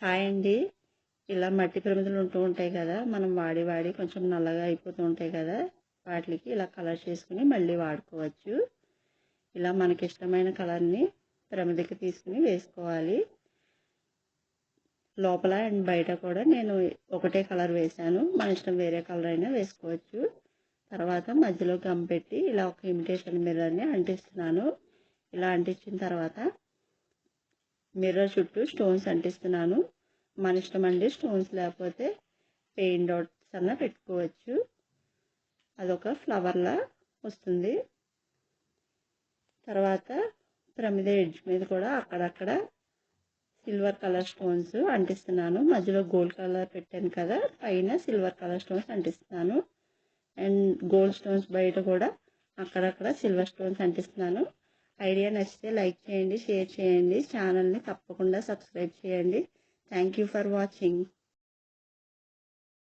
Hi అండి. ఇలా మట్టి ప్రమిదలు ఉంటూ ఉంటాయి కదా, మనం వాడి వాడి కొంచెం నల్లగా అయిపోతూ ఉంటాయి కదా, వాటికి ఇలా కలర్ చేసుకుని మళ్ళీ వాడుకోవచ్చు. ఇలా మనకి ఇష్టమైన కలర్ని ప్రమిదకి తీసుకుని వేసుకోవాలి. లోపల అండ్ బయట కూడా నేను ఒకటే కలర్ వేశాను, మన ఇష్టం వేరే కలర్ అయినా వేసుకోవచ్చు. తర్వాత మధ్యలో గమ్ పెట్టి ఇలా ఒక ఇమిటేషన్ మిర్రర్ని అంటిస్తున్నాను. ఇలా అంటించిన తర్వాత మిర్రర్ చుట్టూ స్టోన్స్ అంటిస్తున్నాను. మన ఇష్టం అండి, స్టోన్స్ లేకపోతే పెయింట్ డాట్స్ అన్న పెట్టుకోవచ్చు. అదొక ఫ్లవర్లా వస్తుంది. తర్వాత ప్రమిద ఎడ్జ్ మీద కూడా అక్కడక్కడ సిల్వర్ కలర్ స్టోన్స్ అంటిస్తున్నాను. మధ్యలో గోల్డ్ కలర్ పెట్టాను కదా, పైన సిల్వర్ కలర్ స్టోన్స్ అంటిస్తున్నాను. అండ్ గోల్డ్ స్టోన్స్ బయట కూడా అక్కడక్కడ సిల్వర్ స్టోన్స్ అంటిస్తున్నాను. ఐడియా నచ్చితే లైక్ చేయండి, షేర్ చేయండి, ఛానల్ని తప్పకుండా సబ్స్క్రైబ్ చేయండి. Thank you for watching.